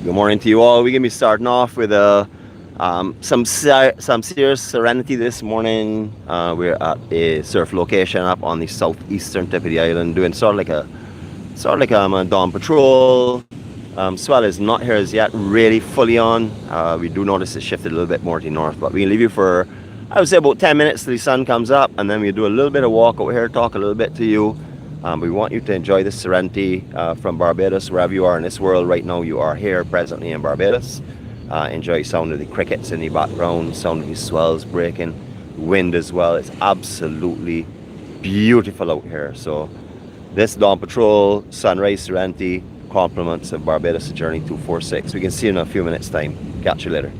Good morning to you all. We're gonna be starting off with some serious Serenity this morning. We're at a surf location up on the southeastern tip of the island, doing a dawn patrol. Swell is not here as yet, really fully on. We do notice it shifted a little bit more to the north, but we can leave you for, I would say, about 10 minutes till the sun comes up, and then we do a little bit of walk over here, talk a little bit to you. We want you to enjoy this Serenity from Barbados, wherever you are in this world right now. You are here presently in Barbados. Enjoy sound of the crickets in the background, sound of the swells breaking, wind as well. It's absolutely beautiful out here. So this dawn patrol, sunrise Serenity, compliments of Barbados Journey 246. We can see you in a few minutes time. Catch you later.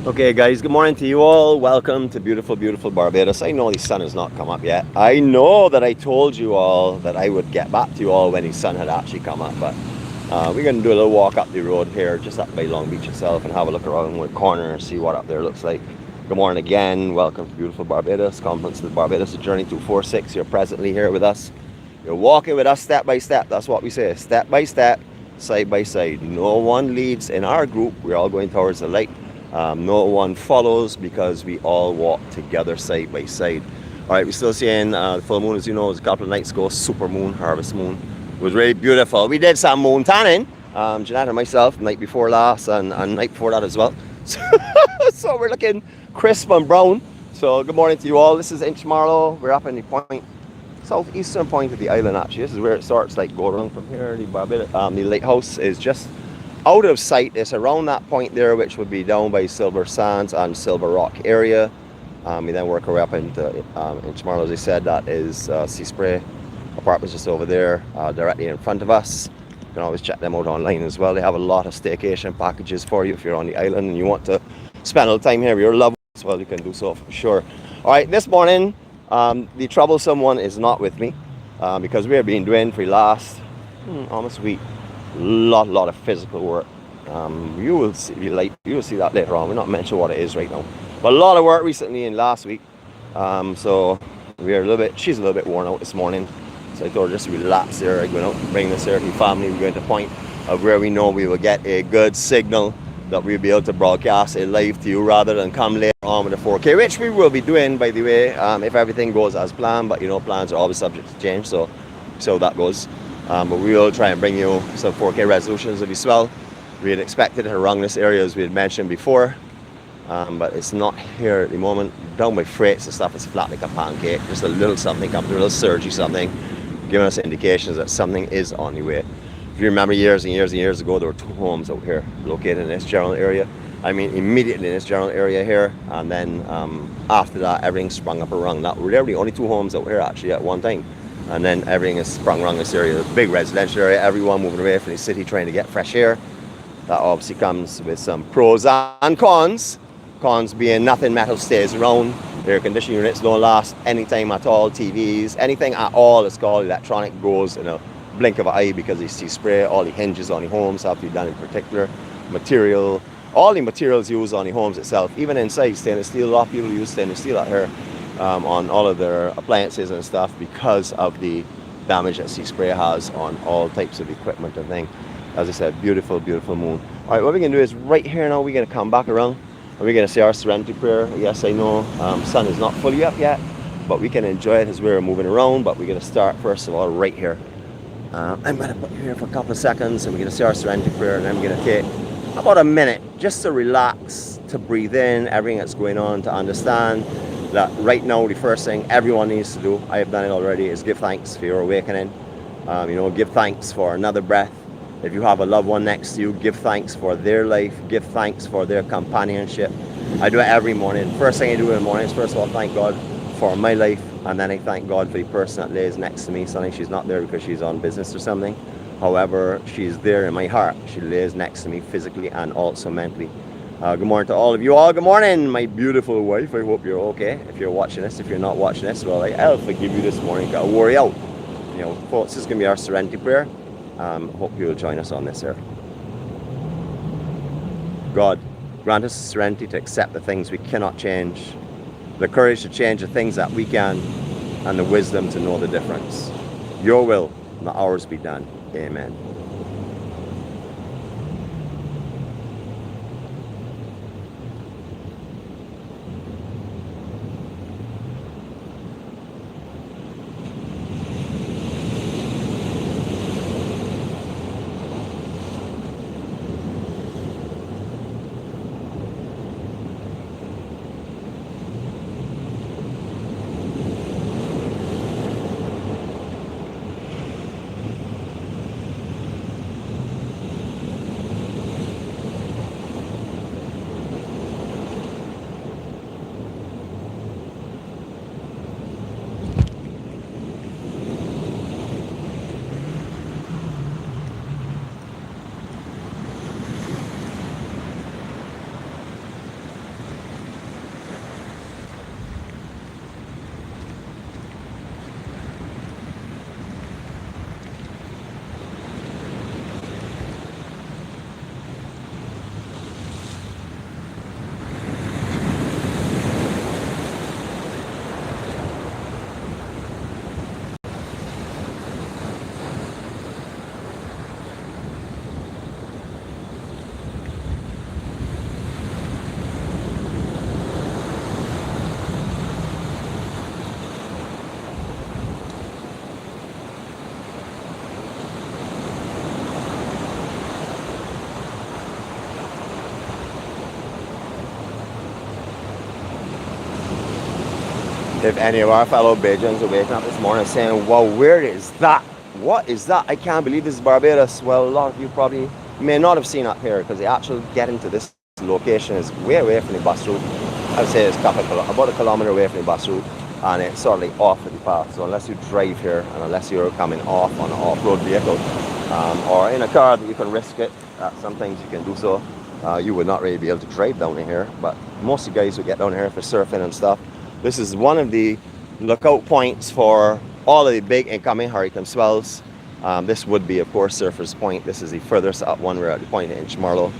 Okay, guys, good morning to you all. Welcome to beautiful, beautiful Barbados. I know the sun has not come up yet. I know that I told you all that I would get back to you all when the sun had actually come up, but we're going to do a little walk up the road here, just up by Long Beach itself, and have a look around the corner and see what up there looks like. Good morning again. Welcome to beautiful Barbados. Compliments to the Barbados Journey 246. You're presently here with us. You're walking with us step by step. That's what we say. Step by step, side by side. No one leads in our group. We're all going towards the light. No one follows because we all walk together side by side. All right, we're still seeing the full moon, as you know, it was a couple of nights ago. Super moon, harvest moon. It was really beautiful. We did some moon tanning, Jeanette and myself, the night before last and night before that as well. So we're looking crisp and brown. So good morning to you all. This is Inch Marlow. We're up in the point, southeastern point of the island actually. This is where it starts, like go around from here. The Barbados, the lighthouse is just out of sight. It's around that point there, which would be down by Silver Sands and Silver Rock area. We then work our way up into Inch Marlow, as I said. That is Sea Spray apartments just over there, directly in front of us. You can always check them out online as well. They have a lot of staycation packages for you if you're on the island and you want to spend a little time here with your loved ones as well. You can do so for sure. All right, this morning the troublesome one is not with me because we have been doing for the last almost a week. Lot of physical work. You will see that later on. We're not mentioning what it is right now, but a lot of work recently and last week. So she's a little bit worn out this morning, so I told her just to relax there. I'm going out and bring this here to the family. We're going to the point of where we know we will get a good signal that we'll be able to broadcast it live to you rather than come later on with a 4K, which we will be doing, by the way, if everything goes as planned. But you know, plans are always subject to change, so that goes. But we will try and bring you some 4K resolutions of the swell. We had expected it around this area, as we had mentioned before, but it's not here at the moment. Down by Freights and stuff, it's flat like a pancake. Just a little something coming through, a little surgy something, giving us indications that something is on the way. If you remember years and years and years ago, there were 2 homes out here located in this general area. I mean, immediately in this general area here, and then after that, everything sprung up around. That were the only 2 homes out here actually at one time. And then everything is sprung around this area. It's a big residential area, everyone moving away from the city trying to get fresh air. That obviously comes with some pros and cons. Cons being nothing metal stays around. Air conditioning units don't last any time at all. TVs, anything at all that's called electronic goes in a blink of an eye because you see spray. All the hinges on the homes have to be done in particular. Material, all the materials used on the homes itself, even inside stainless steel. A lot of people use stainless steel out here. On all of their appliances and stuff because of the damage that Sea Spray has on all types of equipment and thing. As I said, beautiful, beautiful moon. All right, what we're going to do is right here now, we're going to come back around and we're going to say our Serenity prayer. Yes, I know sun is not fully up yet, but we can enjoy it as we're moving around. But we're going to start first of all right here. I'm going to put you here for a couple of seconds and we're going to say our Serenity prayer, and then we're going to take about a minute just to relax, to breathe in everything that's going on, to understand that right now the first thing everyone needs to do, I have done it already, is give thanks for your awakening. Give thanks for another breath. If you have a loved one next to you, give thanks for their life, give thanks for their companionship. I do it every morning. First thing I do in the morning is first of all thank God for my life, and then I thank God for the person that lays next to me. Something she's not there because she's on business or something. However, she's there in my heart. She lays next to me physically and also mentally. Good morning to all of you all. Good morning, my beautiful wife. I hope you're okay. If you're watching this, if you're not watching this, well, I'll forgive you this morning. Gotta worry out. Folks, this is going to be our Serenity prayer. Hope you'll join us on this here. God, grant us the serenity to accept the things we cannot change, the courage to change the things that we can, and the wisdom to know the difference. Your will, not ours, be done. Amen. if any of our fellow Bajans are waking up this morning saying, "Wow, where is that? What is that? I can't believe this is Barbados." Well, a lot of you probably may not have seen up here because the actual getting to this location is way away from the bus route. I would say it's about a kilometer away from the bus route, and it's sort of like off the path. So unless you drive here and unless you're coming off on an off-road vehicle or in a car that you can risk it, sometimes you can do so. You would not really be able to drive down here, but most of the guys who get down here for surfing and stuff, this is one of the lookout points for all of the big incoming hurricane swells. This would be, of course, Surfer's Point. This is the furthest up one. We're at the point of Inch Marlow.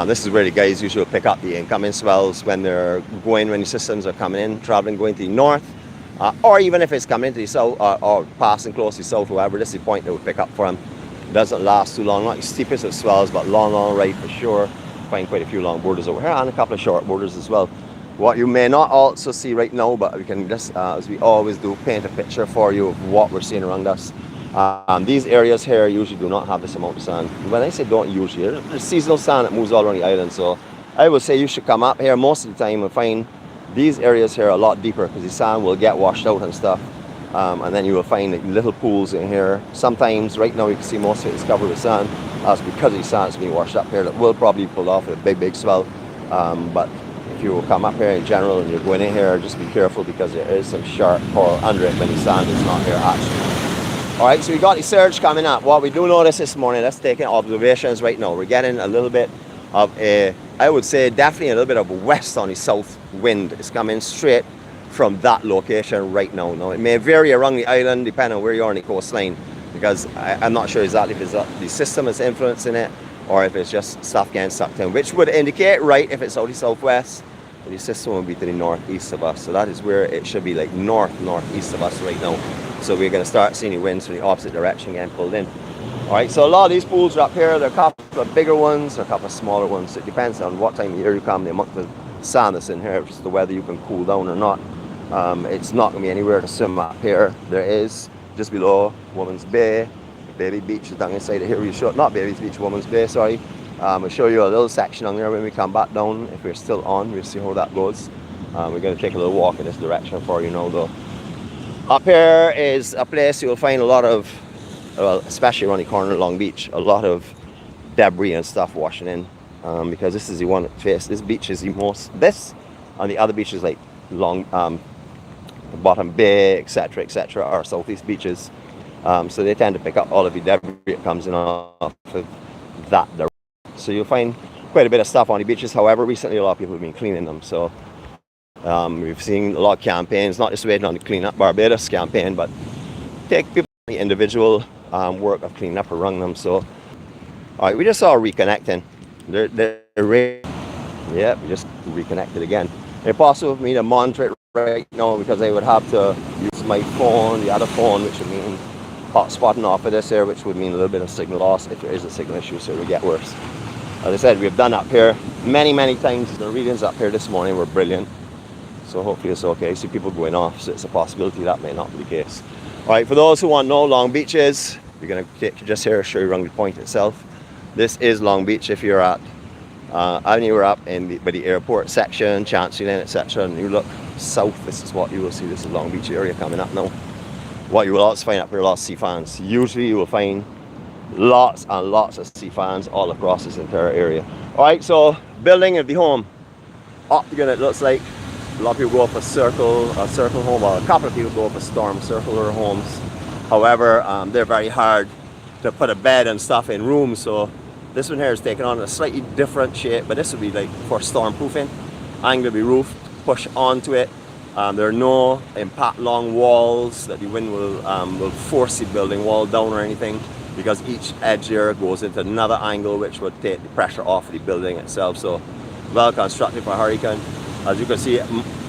This is where the guys usually pick up the incoming swells when they're when the systems are coming in, traveling, going to the north, or even if it's coming into the south or passing close to the south, however, this is the point they would pick up for them. It doesn't last too long, not the steepest of swells, but long ride for sure. Find quite a few long borders over here and a couple of short borders as well. What you may not also see right now, but we can just, as we always do, paint a picture for you of what we're seeing around us. These areas here usually do not have this amount of sand. When I say don't usually, there's seasonal sand that moves all around the island, so I would say you should come up here most of the time and find these areas here a lot deeper because the sand will get washed out and stuff. And then you will find little pools in here. Sometimes, right now you can see most of it is covered with sand. That's because the sand is being washed up here. That will probably be pulled off with a big swell. But if you will come up here in general and you're going in here, just be careful because there is some sharp coral under it when the sand is not here actually. Alright, so we got the surge coming up. What we do notice this morning, let's take in observations right now. We're getting a little bit of a, I would say definitely a little bit of a west on the south wind. It's coming straight from that location right now. Now it may vary around the island depending on where you are on the coastline, because I'm not sure exactly if it's the system is influencing it or if it's just stuff getting sucked in, which would indicate, right, if it's out the southwest, the system will be to the northeast of us. So that is where it should be, like northeast of us right now. So we're going to start seeing the winds from the opposite direction getting pulled in. All right, so a lot of these pools are up here. There are a couple of bigger ones, there are a couple of smaller ones. It depends on what time of year you come, the amount of sand that's in here, just the whether you can cool down or not. It's not going to be anywhere to swim up here. There is just below Woman's Bay, Baby Beach is down inside here. We show, not Baby's Beach, Woman's Bay, sorry. We'll show you a little section on there when we come back down. If we're still on, we'll see how that goes. We're going to take a little walk in this direction for you now though. Up here is a place you'll find a lot of, well, especially around the corner of Long Beach, a lot of debris and stuff washing in. Because this is the one that face, this beach is the most, this and the other beaches like Bottom Bay, etc., are southeast beaches. So they tend to pick up all of the debris that comes in off of that direction. So you'll find quite a bit of stuff on the beaches. However, recently a lot of people have been cleaning them. So we've seen a lot of campaigns, not just waiting on the Clean Up Barbados campaign, but take people on the individual work of cleaning up around them. So, all right, we just saw reconnecting. Yeah, we just reconnected again. It's possible for me to monitor it right now because I would have to use my phone, the other phone, which would mean hotspotting off of this here, which would mean a little bit of signal loss if there is a signal issue, so it would get worse. As I said, we've done up here many times. The readings up here this morning were brilliant, so hopefully it's okay. I see people going off, so it's a possibility that may not be the case. All right, for those who want to know Long Beach is, we're going to just here show you around the point itself. This is Long Beach. If you're at anywhere up in by the airport section, Chancery Lane, etc., and you look south, this is what you will see. This is Long Beach area coming up now. What you will also find up here, lots of sea fans. Usually you will find lots and lots of sea fans all across this entire area. All right, so building of the home. Optical, it looks like a lot of people go for a circle home, or a couple of people go for storm circular homes. However, they're very hard to put a bed and stuff in rooms, so this one here is taking on a slightly different shape, but this would be like for storm proofing. Angle be roofed, push onto it. There are no impact long walls that the wind will force the building wall down or anything, because each edge here goes into another angle which would take the pressure off of the building itself. So well constructed for hurricane. As you can see,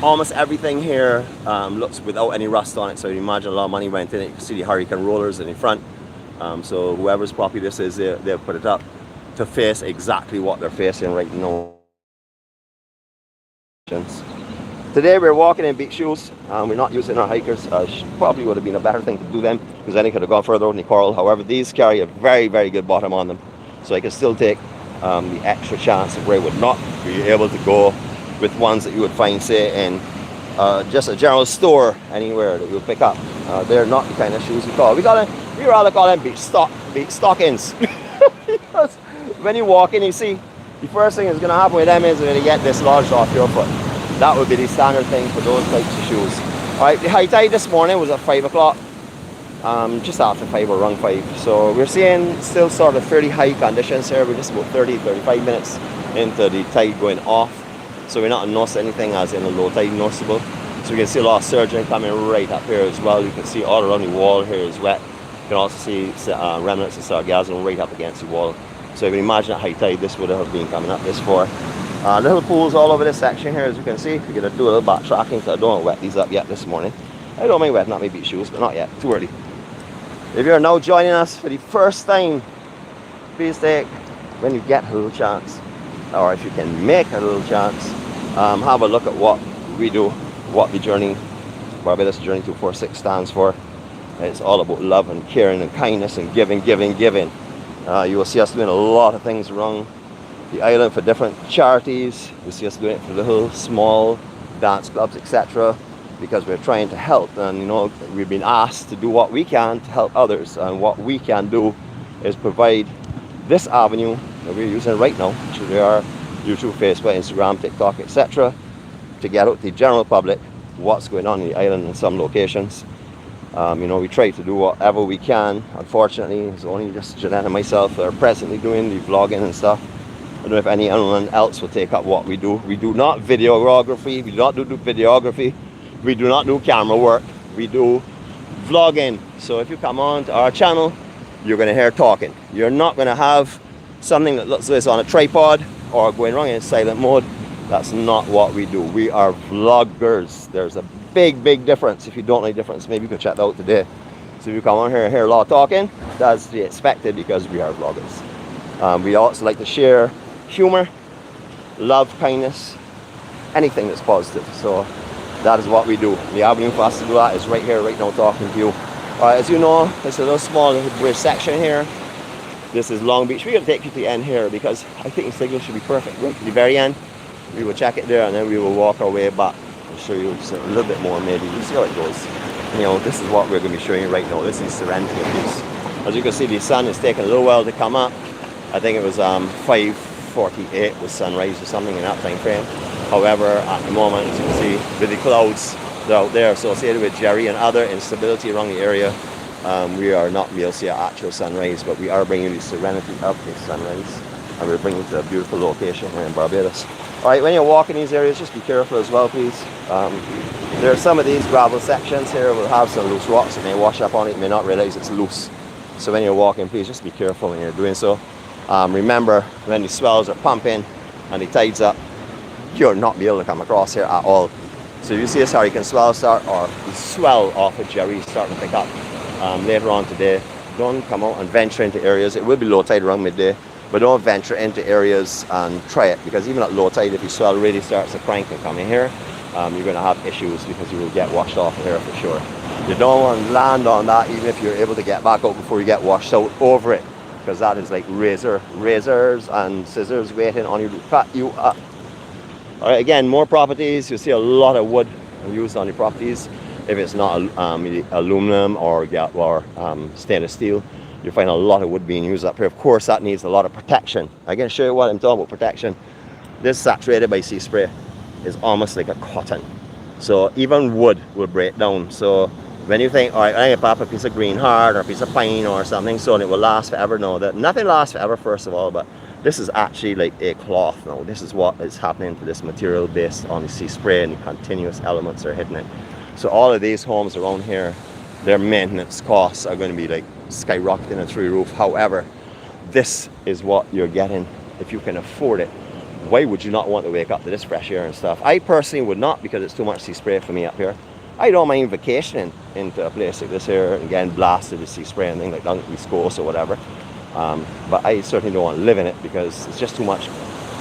almost everything here looks without any rust on it, so you imagine a lot of money went in it. You can see the hurricane rollers in the front. So whoever's property this is, they'll put it up to face exactly what they're facing right now. Today we're walking in beach shoes. We're not using our hikers. Probably would have been a better thing to do them because then it could have gone further out in the coral. However, these carry a very good bottom on them, so I can still take the extra chance of where I would not be able to go with ones that you would find, say, in just a general store anywhere that you'll pick up. They're not the kind of shoes we call. We rather call them beach stockings. Because when you walk in, you see, the first thing that's going to happen with them is when you get dislodged off your foot. That would be the standard thing for those types of shoes. Alright, the high tide this morning was at 5 o'clock. Just after 5 or around 5. So we're seeing still sort of fairly high conditions here. We're just about 30-35 minutes into the tide going off. So we're not noticing anything as in a low tide noticeable. So we can see a lot of surging coming right up here as well. You can see all around the wall here is wet. You can also see remnants of sargassum right up against the wall. So you can imagine at high tide this would have been coming up this far. Little pools all over this section here, as you can see. We're going to do a little backtracking because I don't want to wet these up yet this morning. I don't mind wetting up my beach shoes, but not yet. Too early. If you're now joining us for the first time, please take, when you get a little chance, or if you can make a little chance, have a look at what we do, what the journey, Barbados Journey 246 stands for. It's all about love and caring and kindness and giving. You will see us doing a lot of things around the island for different charities. You see us doing it for little small dance clubs, etc., because we're trying to help. And you know, we've been asked to do what we can to help others, and what we can do is provide this avenue that we're using right now, which is our YouTube, Facebook, Instagram, TikTok, etc., to get out to the general public what's going on in the island in some locations. You know, we try to do whatever we can. Unfortunately, it's only just Jeanette and myself that are presently doing the vlogging and stuff. I don't know if anyone else will take up what we do. We do not videography, we do not do videography, we do not do camera work, we do vlogging. So if you come on to our channel, you're going to hear talking. You're not going to have something that looks like this on a tripod or going wrong in silent mode. That's not what we do. We are vloggers. There's a big difference. If you don't know the difference, maybe you can check that out today. So if you come on here and hear a lot of talking, that's to be expected because we are vloggers. We also like to share humor, love, kindness, anything that's positive. So that is what we do. The avenue for us to do that is right here, right now, talking to you. As you know, it's a little small bridge section here. This is Long Beach. We're going to take you to the end here because I think the signal should be perfect. Right to the very end, we will check it there and then we will walk our way back and show you a little bit more maybe. We'll see how it goes. You know, this is what we're going to be showing you right now. This is Serenity. As you can see, the sun is taking a little while to come up. I think it was 5:48 was sunrise or something in that time frame. However, at the moment, as you can see, with the clouds that are out there associated with Jerry and other instability around the area, we are not able to see an actual sunrise, but we are bringing the serenity of the sunrise, and we're bringing it to a beautiful location here in Barbados. Alright, when you're walking these areas, just be careful as well, please. There are some of these gravel sections here will have some loose rocks that may wash up on it. You may not realize it's loose. So when you're walking, please just be careful when you're doing so. Remember, when the swells are pumping and the tide's up, you're not be able to come across here at all. So if you see a hurricane swell start, or the swell off of Jerry starting to pick up later on today, don't come out and venture into areas. It will be low tide around midday, but don't venture into areas and try it, because even at low tide, if the swell really starts to crank and come in here, you're going to have issues because you will get washed off here for sure. You don't want to land on that even if you're able to get back out before you get washed out over it, because that is like razors and scissors waiting on you to cut you up. Alright, again, more properties. You'll see a lot of wood used on the properties. If it's not aluminum or stainless steel, you find a lot of wood being used up here. Of course, that needs a lot of protection. I can show you what I'm talking about, protection. This saturated by sea spray is almost like a cotton. So even wood will break down. So when you think, all right, I'm going to pop a piece of green heart or a piece of pine or something so it will last forever. No, that nothing lasts forever, first of all, but this is actually like a cloth now. This is what is happening to this material based on the sea spray and the continuous elements are hitting it. So all of these homes around here, their maintenance costs are going to be like skyrocketing through the roof. However, this is what you're getting if you can afford it. Why would you not want to wake up to this fresh air and stuff? I personally would not, because it's too much sea spray for me up here. I don't mind vacationing into a place like this here and getting blasted with sea spray and things like down at East Coast or whatever. But I certainly don't want to live in it because it's just too much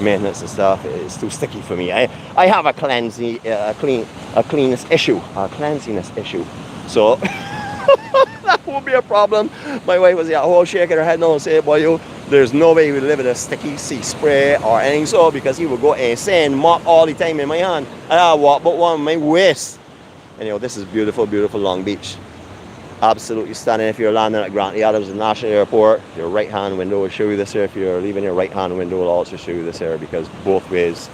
maintenance and stuff. It's too sticky for me. I have a cleanliness issue. So that won't be a problem. My wife was whole shaking her head now and saying, boy, There's nobody who would live with a sticky sea spray or anything so, because he would go insane, mop all the time in my hand, and I walk but one my waist. And you know, this is beautiful, beautiful Long Beach. Absolutely stunning. If you're landing at Grantley Adams International Airport, your right hand window will show you this here. If you're leaving, your right hand window will also show you this here, because both ways,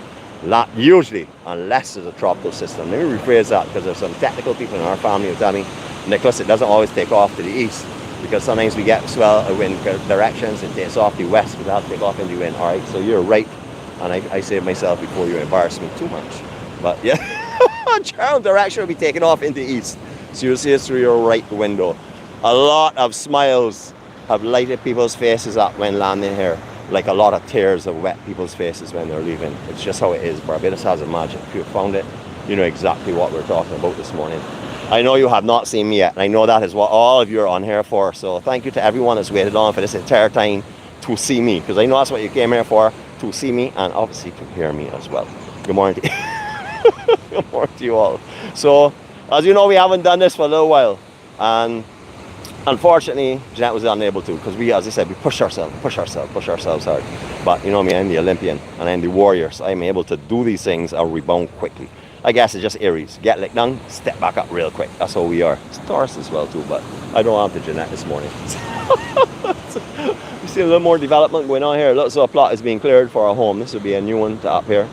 usually, unless there's a tropical system. Let me rephrase that, because there's some technical people in our family who tell me, Nicholas, it doesn't always take off to the east, because sometimes we get swell wind directions, it takes off the west without take off in the wind. All right, so you're right, and I say to myself before you embarrass me too much. But yeah, general direction will be taking off in the east, so you'll see it through your right window. A lot of smiles have lighted people's faces up when landing here, like a lot of tears have wet people's faces when they're leaving. It's just how it is. Barbados has a magic. If you found it, you know exactly what we're talking about this morning. I know you have not seen me yet, and I know that is what all of you are on here for. So thank you to everyone that's waited on for this entire time to see me, because I know that's what you came here for, to see me and obviously to hear me as well. Good morning to you. Good morning to you all. So, as you know, we haven't done this for a little while, and unfortunately, Jeanette was unable to, because we, as I said, we push ourselves hard. But you know me, I'm the Olympian and I'm the warrior, so I'm able to do these things and rebound quickly. I guess it's just Aries. Get licked down, step back up real quick. That's how we are. It's Taurus as well too, but I don't have to Jeanette this morning. We see a little more development going on here. So a plot is being cleared for our home. This would be a new one to up here.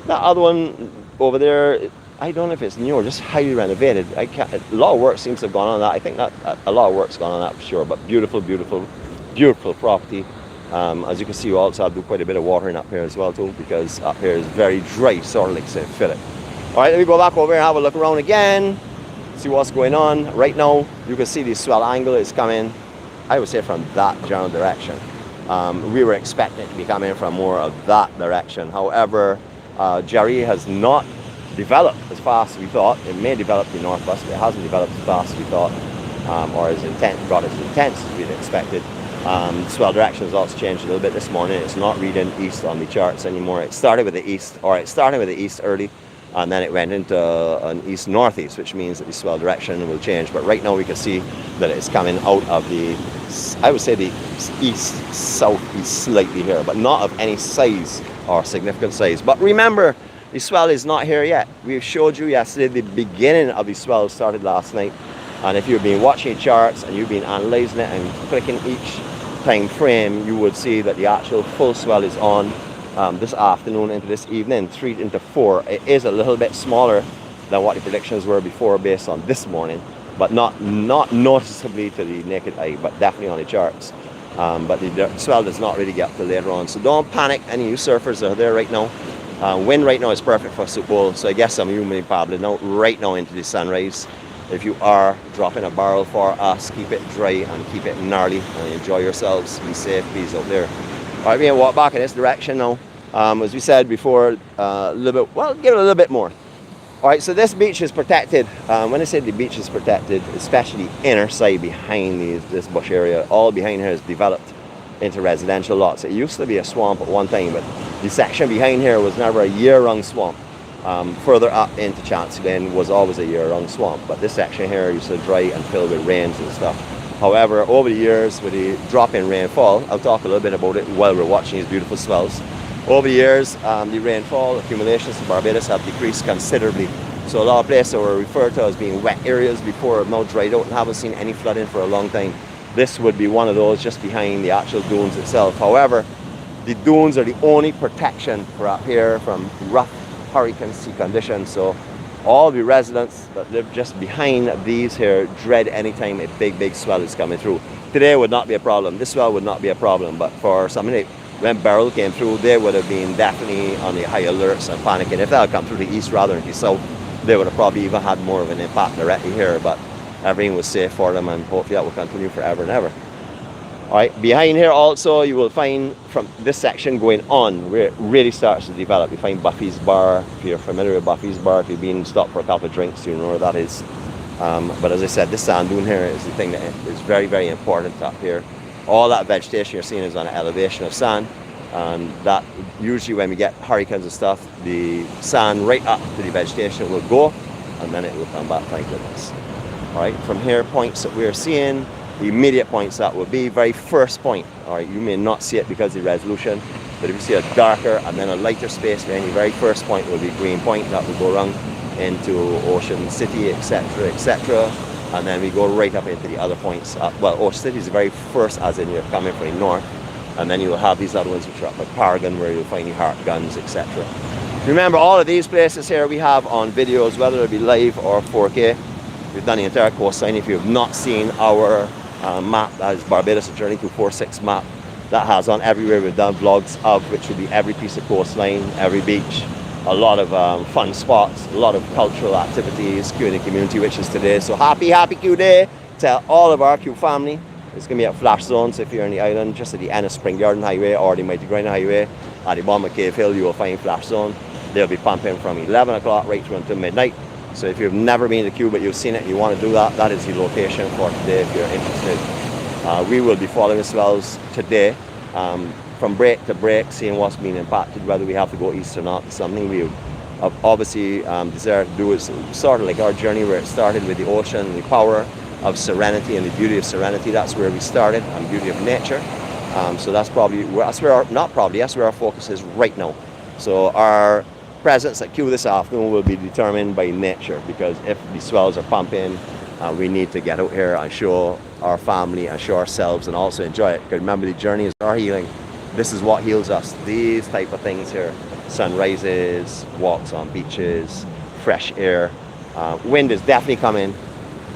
That other one over there, I don't know if it's new or just highly renovated. A lot of work seems to have gone on that. I think that a lot of work's gone on that for sure. But beautiful, beautiful, beautiful property. As you can see, we also do quite a bit of watering up here as well too, because up here is very dry, sort of like St. Philip. All right, let me go back over here and have a look around again, see what's going on. Right now, you can see the swell angle is coming, I would say, from that general direction. We were expecting it to be coming from more of that direction. However, Jerry has not developed as fast as we thought. It may develop the northwest, but it hasn't developed as fast as we thought, or as got as intense as we'd expected. Swell direction has also changed a little bit this morning. It's not reading east on the charts anymore. It started with the east, or it started with the east early, and then it went into an east-northeast, which means that the swell direction will change. But right now we can see that it's coming out of the, I would say, the east-southeast slightly here, but not of any size or significant size. But remember, the swell is not here yet. We showed you yesterday the beginning of the swell started last night. And if you've been watching charts and you've been analyzing it and clicking each time frame, you would see that the actual full swell is on this afternoon into this evening, 3 into 4. It is a little bit smaller than what the predictions were before based on this morning, but not noticeably to the naked eye, but definitely on the charts. But the swell does not really get up till later on. So don't panic, any of you surfers are there right now. Wind right now is perfect for Soup Bowl, so I guess some of you may be paddling out right now into the sunrise. If you are dropping a barrel for us, keep it dry and keep it gnarly and enjoy yourselves. Be safe, please, out there. All right, we're going to walk back in this direction now. As we said before, a little bit, well, give it a little bit more. All right, so this beach is protected. When I say the beach is protected, especially the inner side behind this bush area, all behind here is developed into residential lots. It used to be a swamp at one time, but the section behind here was never a year-round swamp. Further up into Chancellor Lane was always a year-round swamp, but this section here used to dry and fill with rains and stuff. However, over the years, with the drop in rainfall, I'll talk a little bit about it while we're watching these beautiful swells. Over the years, the rainfall accumulations in Barbados have decreased considerably. So a lot of places that were referred to as being wet areas before have now dried out and haven't seen any flooding for a long time. This would be one of those just behind the actual dunes itself. However, the dunes are the only protection for up here from rough hurricane sea conditions. So all the residents that live just behind these here dread anytime a big swell is coming through. Today would not be a problem. This swell would not be a problem, but for somebody when Beryl came through, they would have been definitely on the high alerts and panicking. If that had come through the east rather than the south, they would have probably even had more of an impact directly here, but everything was safe for them, and hopefully that will continue forever and ever. All right, behind here also you will find from this section going on where it really starts to develop. You find Buffy's Bar. If you're familiar with Buffy's Bar, if you've been stopped for a couple of drinks, you know where that is. But as I said, this sand dune here is the thing that is very important up here. All that vegetation you're seeing is on an elevation of sand, and that usually when we get hurricanes and stuff, the sand right up to the vegetation will go, and then it will come back, thank goodness. All right, from here, points that we're seeing, immediate points that will be very first point. All right, you may not see it because of the resolution, but if you see a darker and then a lighter space, then the very first point will be Green Point. That will go around into Ocean City, etc., etc. And then we go right up into the other points. Well, Ocean City is the very first, as in you're coming from the north. And then you will have these other ones which are up at Paragon, where you'll find the Heart Guns, etc. Remember, all of these places here we have on videos, whether it be live or 4K. We've done the entire coastline. If you have not seen our map, that is Barbados Journey 246 map, that has on everywhere we've done vlogs of, which will be every piece of coastline, every beach, a lot of fun spots, a lot of cultural activities, Q&A community, which is today. So happy Q Day to all of our Q family. It's going to be at flash zones if you're on the island, just at the end of Spring Garden Highway or the Mighty Grinder Highway. At the bottom of Cave Hill, you will find flash zone. They'll be pumping from 11 o'clock right through until midnight. So if you've never been to Q but you've seen it and you want to do that, that is the location for today if you're interested. We will be following the swells today, from break to break, seeing what's being impacted, whether we have to go east or not. Something we obviously desire to do is sort of like our journey where it started with the ocean and the power of serenity and the beauty of serenity. That's where we started, and beauty of nature. So that's where our focus is right now. So our presence at Q this afternoon will be determined by nature, because if the swells are pumping, we need to get out here and show our family and show ourselves and also enjoy it. Because remember, the journey is our healing. This is what heals us. These type of things here: sunrises, walks on beaches, fresh air. Wind is definitely coming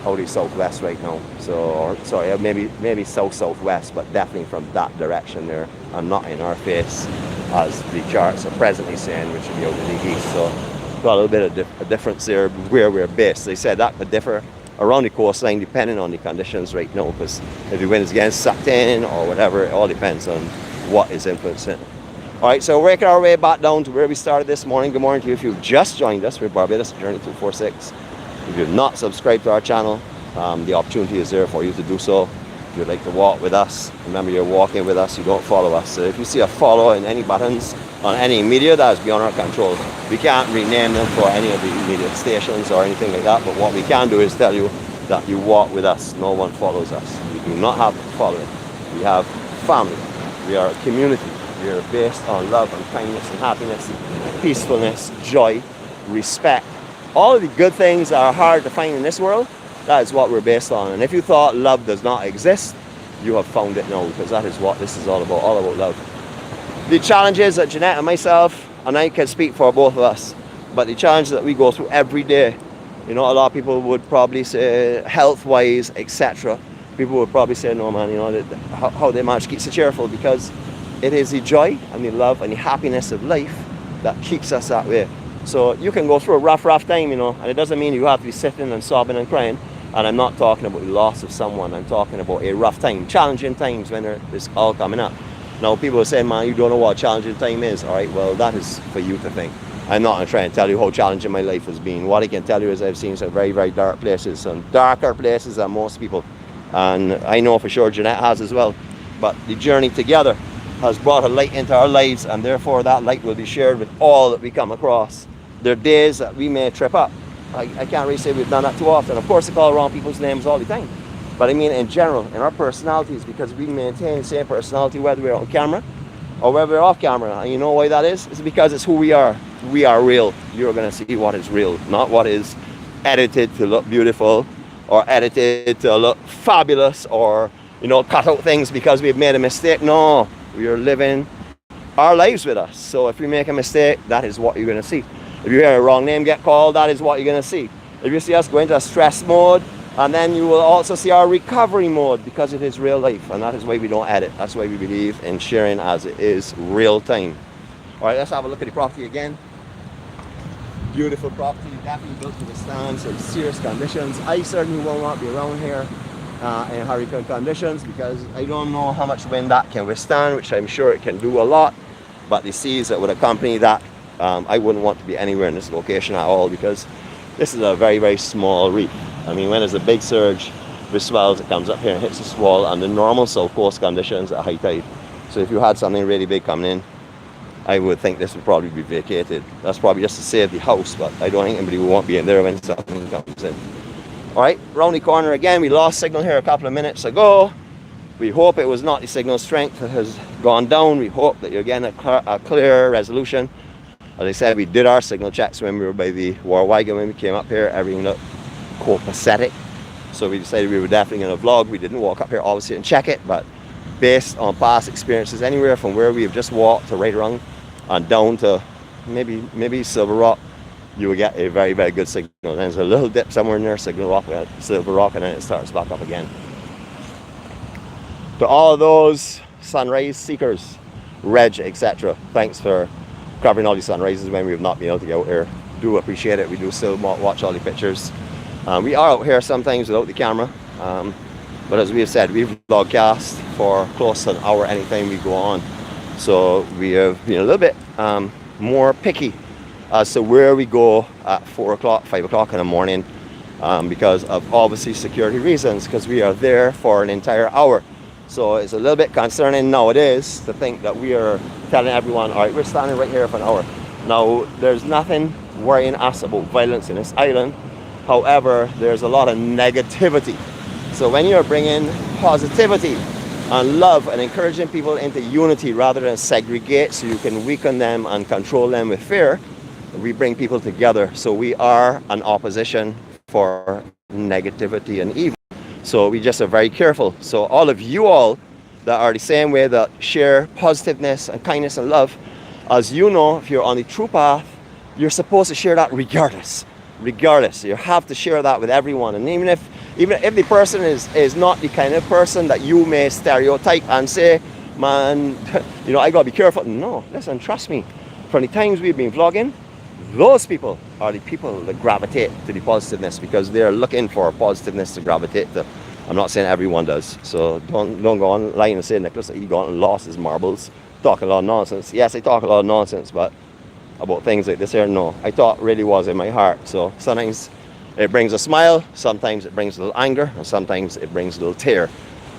out of southwest right now. So, sorry, maybe south-southwest, but definitely from that direction there, and not in our face, as the charts are presently saying, which should be out to the east. So, got a little bit of a difference there where we're based. They said that could differ around the coastline depending on the conditions right now, because if the wind is getting sucked in or whatever, it all depends on what is influencing. All right, so we're making our way back down to where we started this morning. Good morning to you if you've just joined us. We're Barbados Journey 246. If you've not subscribed to our channel, the opportunity is there for you to do so. If you'd like to walk with us, remember, you're walking with us, you don't follow us. So if you see a follow in any buttons on any media, that is beyond our control. We can't rename them for any of the media stations or anything like that, but what we can do is tell you that you walk with us. No one follows us. We do not have following. We have family. We are a community. We are based on love and kindness and happiness, peacefulness, joy, respect. All of the good things that are hard to find in this world, that is what we're based on. And if you thought love does not exist, you have found it now, because that is what this is all about love. The challenges that Jeanette and myself, and I can speak for both of us, but the challenges that we go through every day, you know, a lot of people would probably say health-wise, etc. People would probably say, no man, you know, how they manage to keep so cheerful, because it is the joy and the love and the happiness of life that keeps us that way. So you can go through a rough time, you know, and it doesn't mean you have to be sitting and sobbing and crying. And I'm not talking about the loss of someone. I'm talking about a rough time, challenging times when it's all coming up. Now people are saying, man, you don't know what challenging time is. All right, well, that is for you to think. I'm not going to try and tell you how challenging my life has been. What I can tell you is I've seen some very, very dark places, some darker places than most people. And I know for sure Jeanette has as well. But the journey together has brought a light into our lives, and therefore that light will be shared with all that we come across. There are days that we may trip up. I can't really say we've done that too often. Of course, they call wrong people's names all the time. But I mean, in general, in our personalities, because we maintain the same personality whether we're on camera or whether we're off camera. And you know why that is? It's because it's who we are. We are real. You're going to see what is real, not what is edited to look beautiful or edited to look fabulous, or, you know, cut out things because we've made a mistake. No, we are living our lives with us. So if we make a mistake, that is what you're going to see. If you hear a wrong name get called, that is what you're going to see. If you see us go into a stress mode, and then you will also see our recovery mode, because it is real life, and that is why we don't edit. That's why we believe in sharing as it is real time. All right, let's have a look at the property again. Beautiful property, definitely built to withstand some serious conditions. I certainly will not be around here in hurricane conditions, because I don't know how much wind that can withstand, which I'm sure it can do a lot. But the seas that would accompany that, I wouldn't want to be anywhere in this location at all, because this is a very, very small reef. I mean, when there's a big surge with swells, it comes up here and hits the swell under normal south coast conditions at high tide. So if you had something really big coming in, I would think this would probably be vacated. That's probably just to save the house, but I don't think anybody would want to be in there when something comes in. All right, round the corner again. We lost signal here a couple of minutes ago. We hope it was not the signal strength that has gone down. We hope that you're getting a clear resolution. As I said, we did our signal checks when we were by the war wagon. When we came up here, everything looked copacetic. So we decided we were definitely going to vlog. We didn't walk up here obviously and check it, but based on past experiences, anywhere from where we have just walked to right around and down to maybe Silver Rock, you will get a very, very good signal. And there's a little dip somewhere in there, Signal Rock, Silver Rock, and then it starts back up again. To all of those sunrise seekers, Reg, etc., thanks for covering all these sunrises when we have not been able to get out here. Do appreciate it. We do still watch all the pictures. We are out here sometimes without the camera, but as we have said, we've vlogcast for close to an hour anytime we go on. So we have been a little bit more picky as to where we go at 4 o'clock, 5 o'clock in the morning, because of obviously security reasons, because we are there for an entire hour. So it's a little bit concerning nowadays to think that we are telling everyone, all right, we're standing right here for an hour. Now, there's nothing worrying us about violence in this island. However, there's a lot of negativity. So when you're bringing positivity and love and encouraging people into unity rather than segregate so you can weaken them and control them with fear, we bring people together. So we are an opposition for negativity and evil. So we just are very careful. So all of you all that are the same way, that share positiveness and kindness and love, as you know, if you're on the true path, you're supposed to share that regardless. You have to share that with everyone. And even if the person is not the kind of person that you may stereotype and say, man, you know, I gotta be careful. No, listen, trust me. From the times we've been vlogging, those people are the people that gravitate to the positiveness, because they're looking for positiveness to gravitate to. I'm not saying everyone does, so don't go online and say, Nicholas, he gone and lost his marbles, talking a lot of nonsense. Yes, I talk a lot of nonsense, but about things like this here, no. I thought really was in my heart. So sometimes it brings a smile, sometimes it brings a little anger, and sometimes it brings a little tear.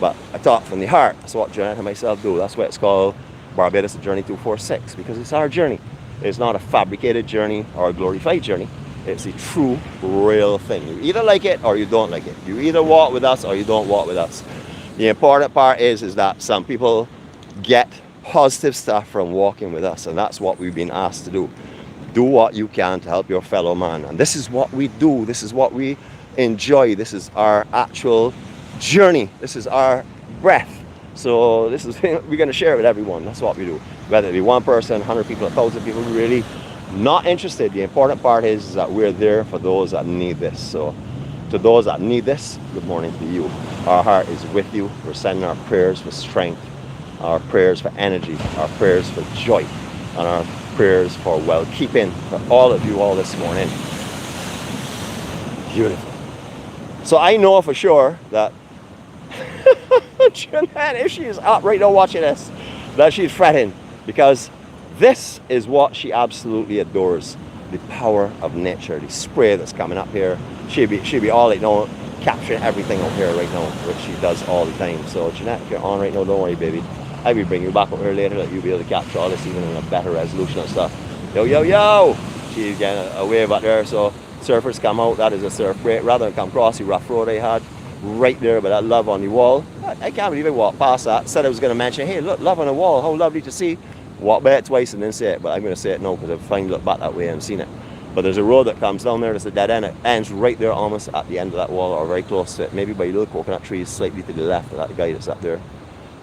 But I talk from the heart. That's what Jeanette and myself do. That's why it's called Barbados Journey 246, because it's our journey. It's not a fabricated journey or a glorified journey. It's a true, real thing. You either like it or you don't like it. You either walk with us or you don't walk with us. The important part is that some people get positive stuff from walking with us, and that's what we've been asked to do. Do what you can to help your fellow man. And this is what we do. This is what we enjoy. This is our actual journey. This is our breath. So this is, we're going to share it with everyone. That's what we do. Whether it be one person, 100 people, 1,000 people, really not interested. The important part is that we're there for those that need this. So to those that need this, good morning to you. Our heart is with you. We're sending our prayers for strength, our prayers for energy, our prayers for joy, and our prayers for well-keeping for all of you all this morning. Beautiful. So I know for sure that Jeanette, if she is up right now watching this, that she's fretting, because this is what she absolutely adores. The power of nature, the spray that's coming up here. She'll be all right now, capturing everything up here right now, which she does all the time. So Jeanette, if you're on right now, don't worry, baby. I will bring you back up here later, that you'll be able to capture all this even in a better resolution and stuff. Yo, yo, yo! She's getting a wave out there, so surfers come out. That is a surf break. Rather than come across the rough road I had right there by that love on the wall. I can't believe I walked past that. Said I was going to mention, hey, look, love on the wall, how lovely to see. Walk by it twice and then say it, but I'm going to say it now because I've finally looked back that way and seen it. But there's a road that comes down there, that's a dead end. It ends right there almost at the end of that wall, or very close to it, maybe by little coconut trees slightly to the left of that guy that's up there.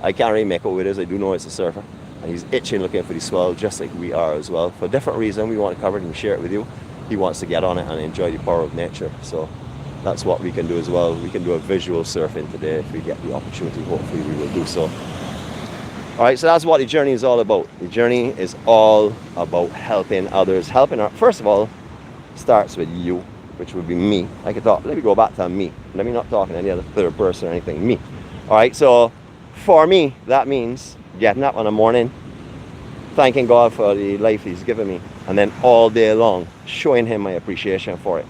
I can't really make out who it is. I do know it's a surfer, and he's itching looking for the swell, just like we are as well. For a different reason, we want to cover it and share it with you. He wants to get on it and enjoy the power of nature. So that's what we can do as well. We can do a visual surfing today if we get the opportunity. Hopefully we will do so. All right, so that's what the journey is all about. The journey is all about helping others. First of all, starts with you, which would be me. I could talk, let me go back to me. Let me not talk in any other third person or anything, me. All right, so for me, that means getting up in the morning, thanking God for the life he's given me, and then all day long, showing him my appreciation for it.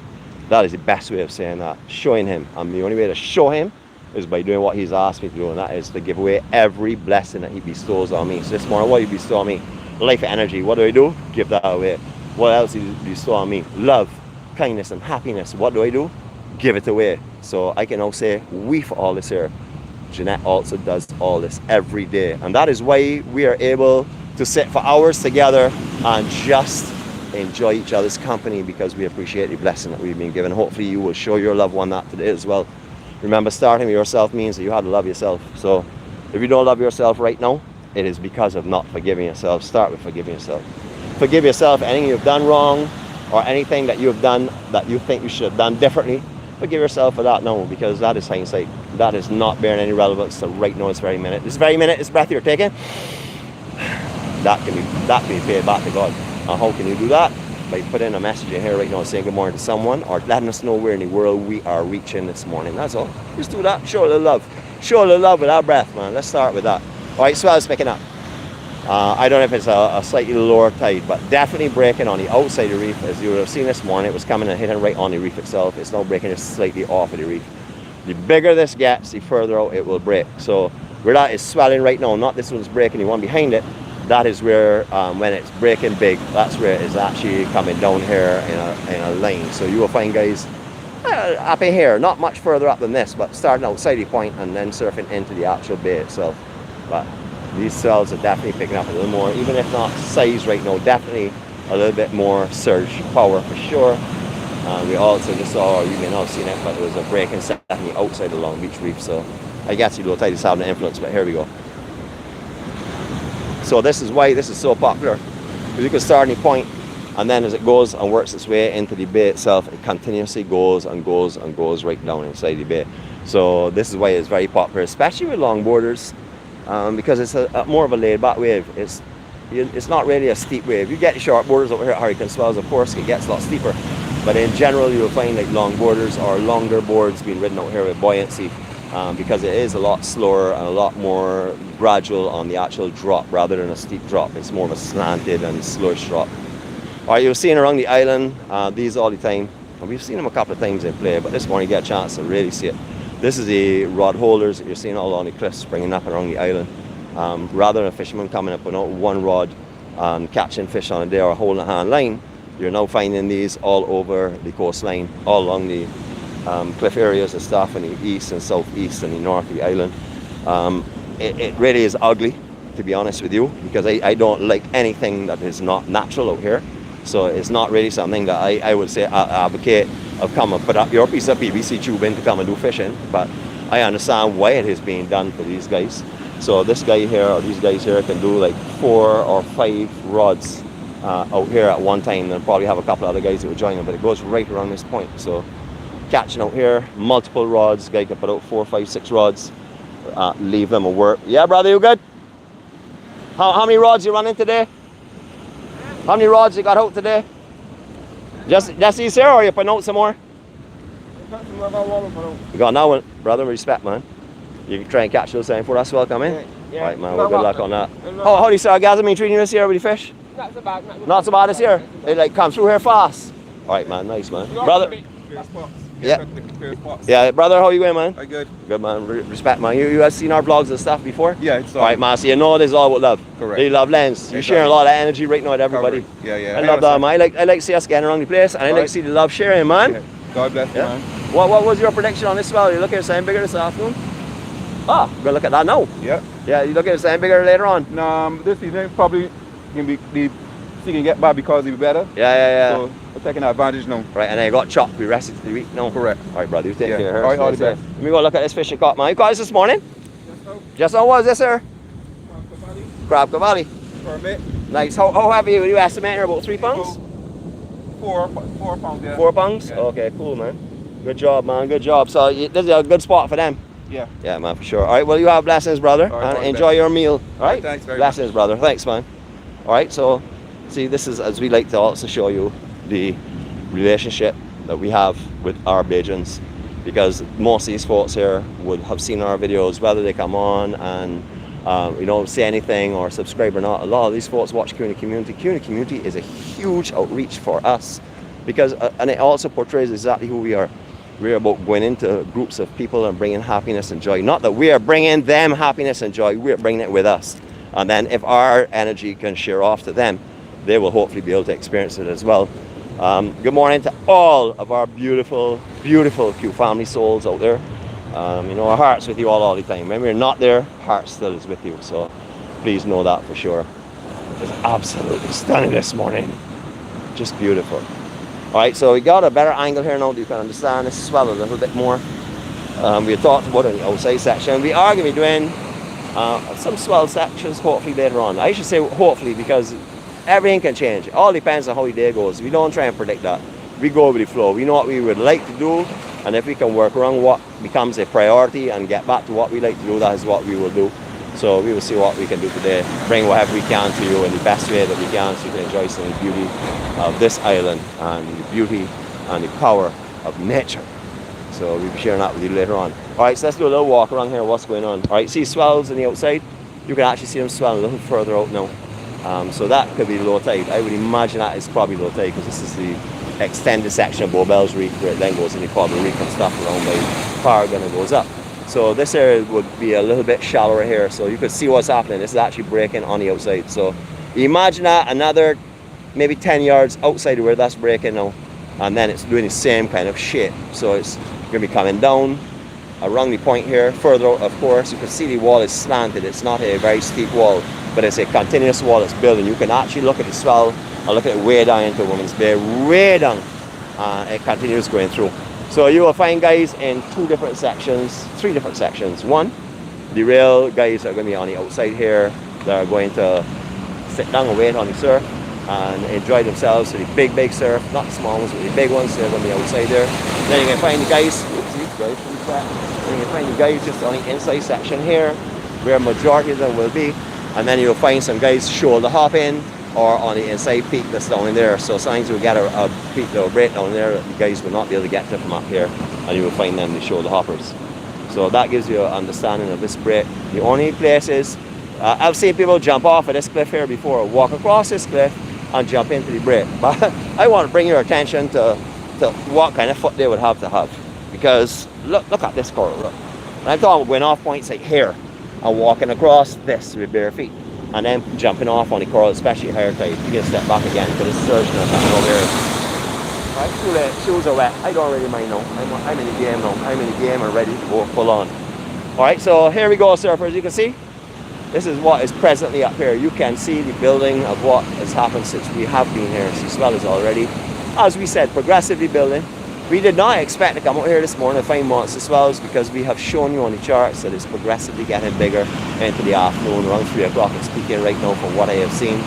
That is the best way of saying that, showing him. And the only way to show him is by doing what he's asked me to do, and that is to give away every blessing that he bestows on me. So this morning, what he bestowed on me? Life and energy. What do? Give that away. What else did he bestow on me? Love, kindness, and happiness. What do? give it away. So I can now say we for all this here. Jeanette also does all this every day, and that is why we are able to sit for hours together and just enjoy each other's company, because we appreciate the blessing that we've been given. Hopefully you will show your loved one that today as well. Remember, starting with yourself means that you have to love yourself. So if you don't love yourself right now, it is because of not forgiving yourself. Start with forgiving yourself. Forgive yourself anything you've done wrong, or anything that you've done that you think you should have done differently. Forgive yourself for that now, because that is hindsight. That is not bearing any relevance to right now, this very minute. This very minute, this breath you're taking, that can be paid back to God. And how can you do that? By putting a message in here right now saying good morning to someone, or letting us know where in the world we are reaching this morning. That's all. Just do that. Show a little love. Show a little love with our breath, man. Let's start with that. All right, swell's picking up. I don't know if it's a slightly lower tide, but definitely breaking on the outside of the reef. As you would have seen this morning, it was coming and hitting right on the reef itself. It's now breaking just slightly off of the reef. The bigger this gets, the further out it will break. So where that is swelling right now, not this one's breaking, the one behind it, that is where when it's breaking big, that's where it is actually coming down here in a line. So you will find guys up in here, not much further up than this, but starting outside the point and then surfing into the actual bay itself. But these swells are definitely picking up a little more, even if not size right now, definitely a little bit more surge power for sure. We also just saw, or you may not have seen it, but there was a breaking definitely outside the Long Beach Reef. So I guess the low tide is having an influence, but here we go. So this is why this is so popular, because you can start any point, and then as it goes and works its way into the bay itself, it continuously goes and goes and goes right down inside the bay. So this is why it's very popular, especially with longboarders, because it's a more of a laid-back wave. It's not really a steep wave. You get shortboarders over here at hurricane swells, of course, it gets a lot steeper. But in general, you'll find like longboarders or longer boards being ridden out here with buoyancy, because it is a lot slower and a lot more gradual on the actual drop rather than a steep drop. It's more of a slanted and slowish drop. All right, you'll see around the island these all the time. And we've seen them a couple of times in play, but this morning you get a chance to really see it. This is the rod holders that you're seeing all along the cliffs springing up around the island. Rather than a fisherman coming up with one rod and catching fish on a day or holding a hand line, you're now finding these all over the coastline, all along the cliff areas and stuff in the east and southeast and the north of the island. It really is ugly, to be honest with you, because I don't like anything that is not natural out here. So it's not really something that I would say I advocate of come and put up your piece of PVC tubing to come and do fishing, but I understand why it is being done for these guys. So this guy here, or these guys here, can do like 4 or 5 rods out here at one time. They'll probably have a couple other guys that will join them, but it goes right around this point. So catching out here, multiple rods, guy can put out 4, 5, 6 rods, leave them at work. Yeah, brother, you good? How many rods you running today? How many rods you got out today? Just these here, or you putting out some more? You got another one, brother, respect, man. You can try and catch those time for that swell come in? Yeah. Right, man, well, good luck on that. How do you sargassum been treating you this year with the fish? Not so bad. Not so bad this year? They like come through here fast? All right, man, nice, man. Brother. Yeah. Yeah, brother, how you going, man? I'm good. Good, man. Respect, man. You have seen our vlogs and stuff before? Yeah, it's all right, man. So you know this is all about love. Correct. You love lens. You're sharing a lot of energy right now with everybody. Correct. Yeah. I love that, man. I like to see us getting around the place, and I like to see the love sharing, man. Yeah. God bless you, man. What was your prediction on this swell? You looking at something bigger this afternoon? Ah, we're gonna look at that now. Yeah. Yeah, you looking at something bigger later on? No, this evening probably can be the sea can get bad because it'll be better. Yeah. So we're taking advantage now. Right, and then you got chopped. We rested for the week. No. Correct. All right, brother. You take care. All right, all the best. Let me go look at this fish you caught, man. You caught this morning? Just now. What is this, sir? Crab Cavalli. Permit. Nice. How heavy would you estimate here? About 3 pounds? 4 pounds. Yeah. 4 pounds? Yeah. Okay, cool, man. Good job, man. Good job. So this is a good spot for them. Yeah. Yeah, man, for sure. All right, well, you have blessings, brother. All right, and enjoy your meal. All right? Thanks very blessings, brother. Thanks, man. All right, so see, this is, as we like to also show you, the relationship that we have with our Bajans, because most of these folks here would have seen our videos, whether they come on and say anything or subscribe or not. A lot of these folks watch Community Community. Community Community is a huge outreach for us, because and it also portrays exactly who we are. We're about going into groups of people and bringing happiness and joy. Not that we are bringing them happiness and joy, we're bringing it with us. And then if our energy can share off to them, they will hopefully be able to experience it as well. Good morning to all of our beautiful, beautiful Q family souls out there. You know, our heart's with you all the time. When we're not there, heart still is with you. So please know that for sure. It's absolutely stunning this morning. Just beautiful. All right, so we got a better angle here now. You can understand this swell a little bit more. We talked about it in the outside section. We are going to be doing some swell sections hopefully later on. I should say hopefully because everything can change. It all depends on how the day goes. We don't try and predict that. We go with the flow. We know what we would like to do, and if we can work around what becomes a priority and get back to what we like to do, that is what we will do. So we will see what we can do today. Bring whatever we can to you in the best way that we can so you can enjoy some of the beauty of this island and the beauty and the power of nature. So we'll be sharing that with you later on. All right, so let's do a little walk around here. What's going on? All right, see swells on the outside? You can actually see them swell a little further out now. So that could be low tide. I would imagine that is probably low tide because this is the extended section of Barbados Reef where it then goes into Coral Reef and stuff around by Paragon and goes up. So this area would be a little bit shallower here, so you could see what's happening. This is actually breaking on the outside. So imagine that another maybe 10 yards outside of where that's breaking now, and then it's doing the same kind of shape. So it's going to be coming down around the point here. Further out, of course, you can see the wall is slanted. It's not a very steep wall, but it's a continuous wall that's building. You can actually look at the swell and look at it way down into Women's Bay, way down, and it continues going through. So you will find guys in three different sections. One, the real guys are going to be on the outside here. They're going to sit down and wait on the surf and enjoy themselves. So the big surf, not the small ones, but the big ones, they're going to be outside there. Then you can find the guys, then you can find the guys just on the inside section here, where majority of them will be. And then you'll find some guys shoulder hopping or on the inside peak that's down in there. So signs will get a peak that will break down there that the guys will not be able to get to from up here, and you will find them the shoulder hoppers. So that gives you an understanding of this break. The only places I've seen people jump off of this cliff here before, walk across this cliff and jump into the break. But I want to bring your attention to what kind of foot they would have to have, because look at this coral. Look. And I'm talking going off points like here and walking across this with bare feet, and then jumping off on the coral, especially higher tide. You can step back again because it's surging or something over here. Right, shoes are wet. I don't really mind now. I'm in the game now. I'm in the game and ready to go full on. Alright, so here we go, surfers. You can see this is what is presently up here. You can see the building of what has happened since we have been here. See, swell is already, as we said, progressively building. We did not expect to come out here this morning and find monster swells because we have shown you on the charts that it's progressively getting bigger into the afternoon. Around 3 o'clock it's peaking right now from what I have seen.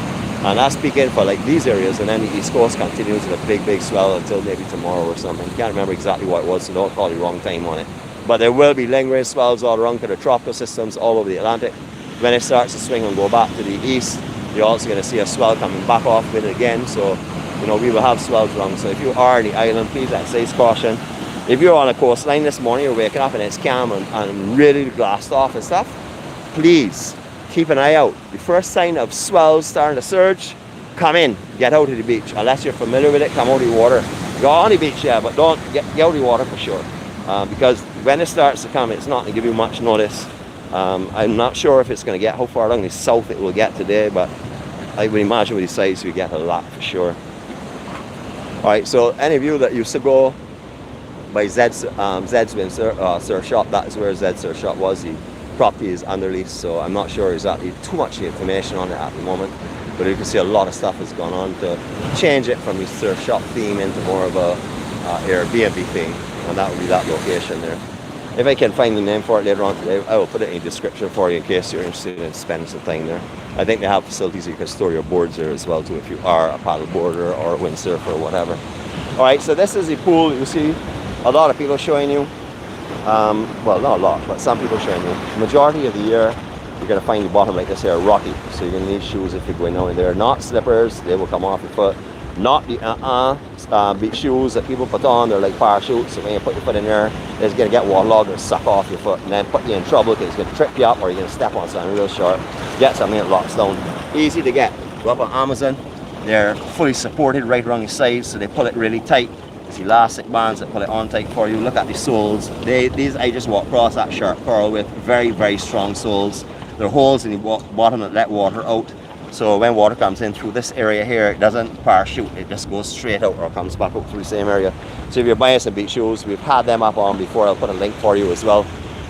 And that's peaking for like these areas, and then the east coast continues with a big swell until maybe tomorrow or something. Can't remember exactly what it was, so don't call the wrong time on it. But there will be lingering swells all around to the tropical systems all over the Atlantic. When it starts to swing and go back to the east, you're also going to see a swell coming back off with it again. So, you know, we will have swells around. So if you are on the island, please exercise caution. If you're on a coastline this morning, you're waking up and it's calm and really glassed off and stuff, please keep an eye out. The first sign of swells starting to surge, come in, get out of the beach. Unless you're familiar with it, come out of the water. Go on the beach, yeah, but don't get out of the water for sure. Because when it starts to come, it's not going to give you much notice. I'm not sure if it's going to get how far along the south it will get today, but I would imagine with the sides we get a lot for sure. Alright, so any of you that used to go by Zed's Wind Surf Shop, that is where Zed's Surf Shop was. The property is under lease, so I'm not sure exactly too much information on it at the moment, but you can see a lot of stuff has gone on to change it from the surf shop theme into more of a Airbnb theme, and that would be that location there. If I can find the name for it later on today, I will put it in the description for you in case you're interested in spending some time there. I think they have facilities you can store your boards there as well too if you are a paddle boarder or a windsurfer or whatever. Alright, so this is the pool. You see a lot of people showing you. Well, not a lot, but some people showing you. The majority of the year, you're going to find the bottom like this here rocky. So you're going to need shoes if you're going down in there. Not slippers, they will come off your foot. Not the beach shoes that people put on. They're like parachutes. So when you put your foot in there, it's going to get waterlogged or suck off your foot and then put you in trouble because it's going to trip you up or you're going to step on something real sharp. Get something that locks down. Easy to get. Go up on Amazon. They're fully supported right around the sides, so they pull it really tight. There's elastic bands that pull it on tight for you. Look at the soles. These I just walked across that sharp coral with. Very strong soles. There are holes in the bottom that let water out. So when water comes in through this area here, it doesn't parachute, it just goes straight out or comes back up through the same area. So if you're buying some beach shoes, we've had them up on before. I'll put a link for you as well.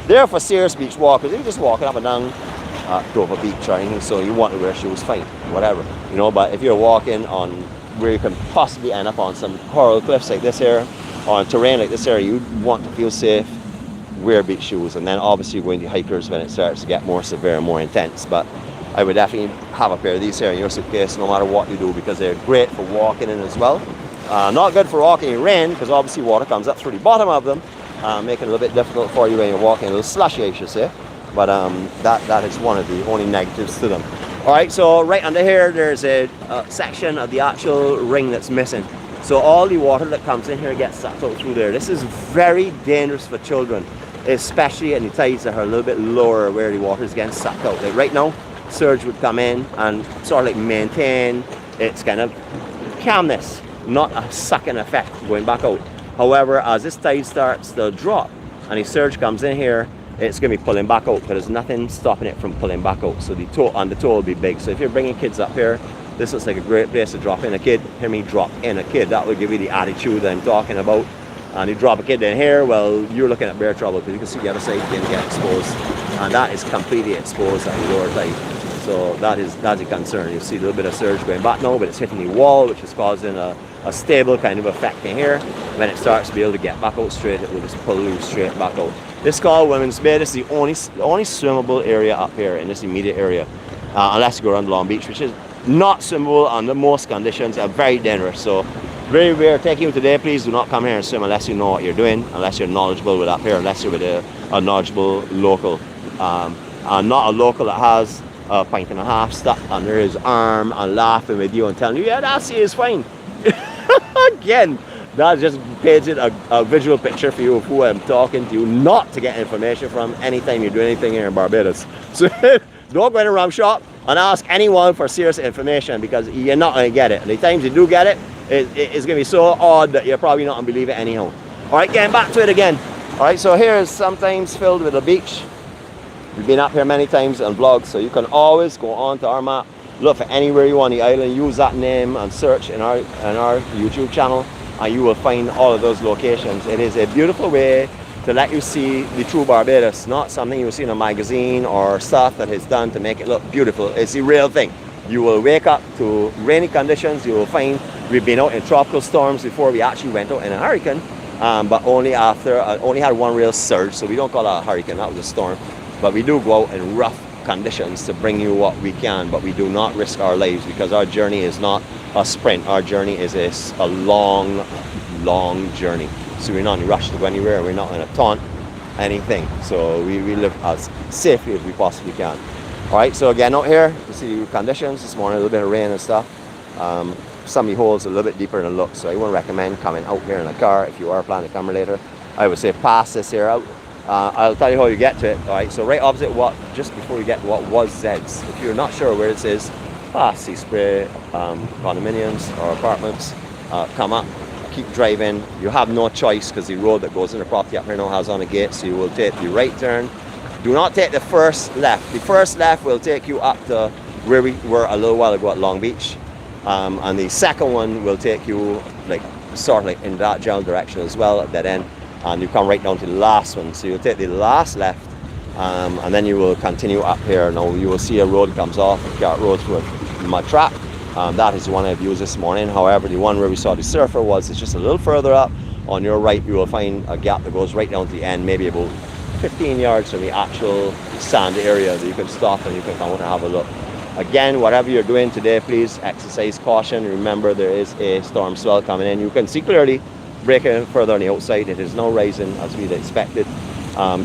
They're for serious beach walkers. If you're just walking up and down Dover Beach or anything, so you want to wear shoes, fine, whatever, you know. But if you're walking on where you can possibly end up on some coral cliffs like this here, or on terrain like this here, you want to feel safe, wear beach shoes. And then obviously going to hikers when it starts to get more severe and more intense. But I would definitely have a pair of these here in your suitcase no matter what you do, because they're great for walking in as well. Not good for walking in rain, because obviously water comes up through the bottom of them, making it a little bit difficult for you when you're walking, a little slushy I should say. But that is one of the only negatives to them. Alright, so right under here there's a section of the actual ring that's missing. So all the water that comes in here gets sucked out through there. This is very dangerous for children, especially in the tides that are a little bit lower where the water is getting sucked out. Like right now, surge would come in and sort of like maintain its kind of calmness, not a sucking effect going back out. However, as this tide starts to drop and the surge comes in here, it's going to be pulling back out, but there's nothing stopping it from pulling back out. So the toll will be big. So if you're bringing kids up here, this looks like a great place to drop in a kid. Hear me, drop in a kid. That will give you the attitude that I'm talking about. And you drop a kid in here, well, you're looking at bear trouble, because you can see the other side can get exposed. And that is completely exposed at the lower tide. So that's a concern. You see a little bit of surge going back now, but it's hitting the wall, which is causing a stable kind of effect in here. When it starts to be able to get back out straight, it will just pull you straight back out. This is called Women's Bay. This is the only swimmable area up here in this immediate area, unless you go around Long Beach, which is not swimmable under most conditions, are very dangerous. So very rare taking you today. Please do not come here and swim unless you know what you're doing, unless you're knowledgeable with up here, unless you're with a knowledgeable local, and not a local that has a pint and a half stuck under his arm and laughing with you and telling you, yeah, that's it, it's fine. Again, that just painted a visual picture for you of who I'm talking to, not to get information from anytime you do anything here in Barbados. So don't go in a rum shop and ask anyone for serious information, because you're not going to get it. And the times you do get it, it's going to be so odd that you're probably not going to believe it anyhow. Alright, getting back to it again. Alright, so here is sometimes filled with a beach. We've been up here many times on vlogs, so you can always go on to our map, look for anywhere you want on the island, use that name and search in our YouTube channel, and you will find all of those locations. It is a beautiful way to let you see the true Barbados, not something you see in a magazine or stuff that is done to make it look beautiful. It's the real thing. You will wake up to rainy conditions. You will find we've been out in tropical storms before we actually went out in a hurricane, but only had one real surge, so we don't call that a hurricane, that was a storm. But we do go out in rough conditions to bring you what we can, but we do not risk our lives, because our journey is not a sprint. Our journey is a long journey. So we're not in a rush to go anywhere, we're not going to taunt anything. So we live as safely as we possibly can. Alright, so again out here, you see the conditions. This morning a little bit of rain and stuff. Some of the holes are a little bit deeper than it looks, so I wouldn't recommend coming out here in a car. If you are planning to come later, I would say pass this here out. I'll tell you how you get to it. Alright, so right opposite just before you get to what was Zed's. If you're not sure where this is, pass Sea Spray condominiums or apartments, come up, keep driving. You have no choice, because the road that goes in the property up here now has on a gate, so you will take the right turn. Do not take the first left. The first left will take you up to where we were a little while ago at Long Beach, and the second one will take you sort of in that general direction as well at that end. And you come right down to the last one, so you'll take the last left, and then you will continue up here. Now you will see a road comes off, a dirt road through a mud trap. That is the one I've used this morning. However, the one where we saw the surfer it's just a little further up. On your right, you will find a gap that goes right down to the end, maybe about 15 yards from the actual sand area, that you can stop and you can come out and have a look. Again, whatever you're doing today, please exercise caution. Remember, there is a storm swell coming in. You can see clearly breaking further on the outside. It is now rising as we'd expected.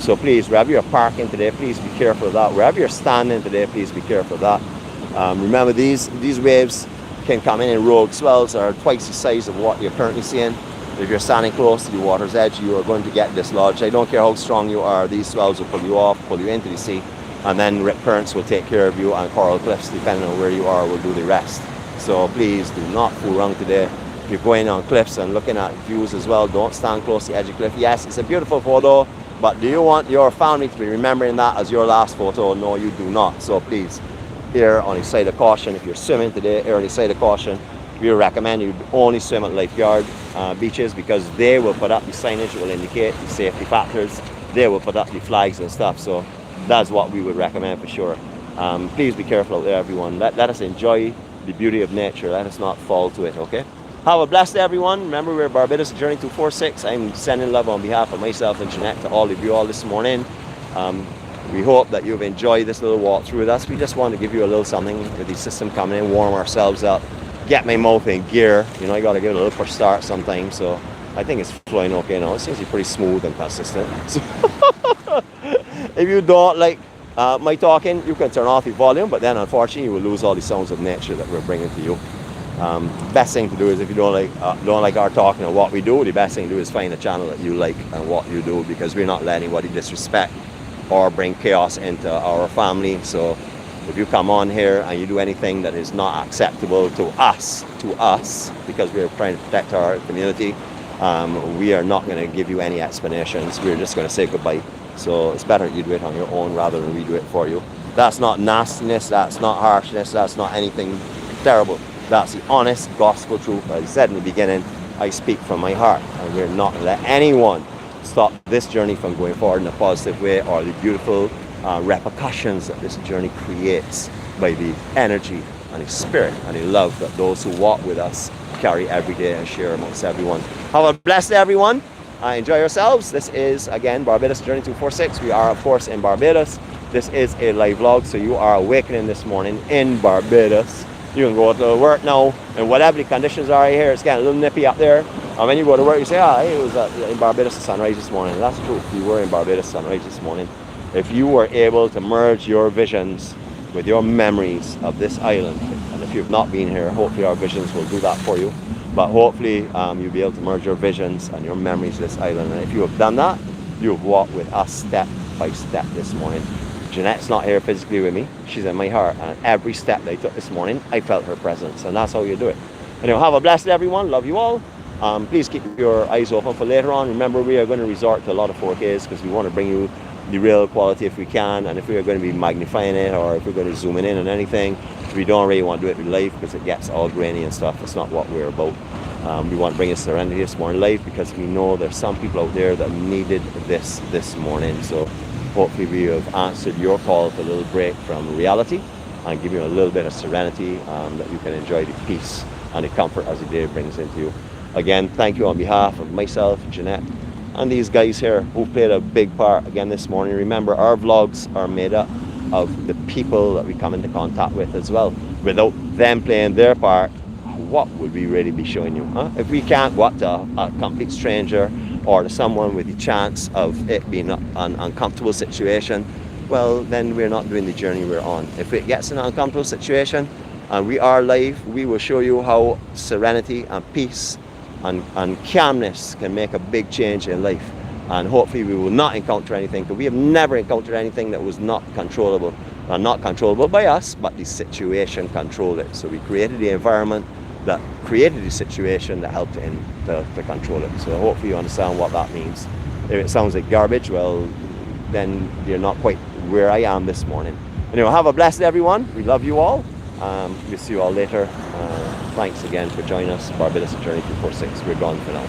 So please, wherever you're parking today, please be careful of that. Wherever you're standing today, please be careful of that. Remember, these waves can come in rogue swells are twice the size of what you're currently seeing. If you're standing close to the water's edge, you are going to get dislodged. I don't care how strong you are, these swells will pull you off, pull you into the sea, and then rip currents will take care of you, and coral cliffs, depending on where you are, will do the rest. So please do not fool around today. If you're going on cliffs and looking at views as well, don't stand close to the edge of the cliff. Yes, it's a beautiful photo, but do you want your family to be remembering that as your last photo? No, you do not. So please, err on the side of caution. If you're swimming today, err on the side of caution. We recommend you only swim at lifeguard beaches, because they will put up the signage that will indicate the safety factors. They will put up the flags and stuff. So that's what we would recommend for sure. Please be careful out there, everyone. Let us enjoy the beauty of nature. Let us not fall to it, okay? Have a blessed day, everyone. Remember, we're Barbados Journey 246. I'm sending love on behalf of myself and Jeanette to all of you all this morning. We hope that you've enjoyed this little walk through with us. We just want to give you a little something with the system coming in, warm ourselves up, get my mouth in gear. You know, I got to give it a little push start sometimes. So I think it's flowing okay now. It seems to be pretty smooth and consistent. So if you don't like my talking, you can turn off the volume, but then unfortunately you will lose all the sounds of nature that we're bringing to you. Best thing to do is, if you don't like our talking or what we do, the best thing to do is find a channel that you like and what you do, because we're not letting anybody disrespect or bring chaos into our family. So if you come on here and you do anything that is not acceptable to us, because we're trying to protect our community, we are not going to give you any explanations. We're just going to say goodbye. So it's better you do it on your own rather than we do it for you. That's not nastiness, that's not harshness, that's not anything terrible. That's the honest gospel truth. As I said in the beginning, I speak from my heart, and we're not going to let anyone stop this journey from going forward in a positive way, or the beautiful repercussions that this journey creates by the energy and the spirit and the love that those who walk with us carry every day and share amongst everyone. Have a blessed day, everyone. Enjoy yourselves. This is, again, Barbados Journey 246. We are, of course, in Barbados. This is a live vlog, so you are awakening this morning in Barbados. You can go to work now, and whatever the conditions are here, it's getting a little nippy up there. And when you go to work, you say, it was in Barbados at sunrise this morning. And that's true. You were in Barbados sunrise this morning. If you were able to merge your visions with your memories of this island, and if you've not been here, hopefully our visions will do that for you. But hopefully you'll be able to merge your visions and your memories of this island. And if you have done that, you've walked with us step by step this morning. Jeanette's not here physically with me. She's in my heart. And every step that I took this morning, I felt her presence. And that's how you do it. Anyway, have a blessed day, everyone. Love you all. Please keep your eyes open for later on. Remember, we are going to resort to a lot of 4Ks because we want to bring you the real quality if we can. And if we are going to be magnifying it, or if we're going to zoom in on anything, we don't really want to do it with live because it gets all grainy and stuff. That's not what we're about. We want to bring you Serenity this morning live because we know there's some people out there that needed this morning. So hopefully we have answered your call for a little break from reality and give you a little bit of serenity, that you can enjoy the peace and the comfort as the day brings into you. Again, thank you on behalf of myself, Jeanette, and these guys here who played a big part again this morning. Remember, our vlogs are made up of the people that we come into contact with as well. Without them playing their part, what would we really be showing you? If we can't, what to a complete stranger or to someone with the chance of it being an uncomfortable situation, well, then we're not doing the journey we're on. If it gets in an uncomfortable situation and we are live, we will show you how serenity and peace and calmness can make a big change in life. And hopefully we will not encounter anything, because we have never encountered anything that was not controllable. Not controllable by us, but the situation controlled it. So we created the environment that created the situation that helped to control it. So hopefully you understand what that means. If it sounds like garbage, well, then you're not quite where I am this morning. Anyway, have a blessed day, everyone. We love you all. We'll see you all later. Thanks again for joining us. Barbados Journey 246. We're gone for now.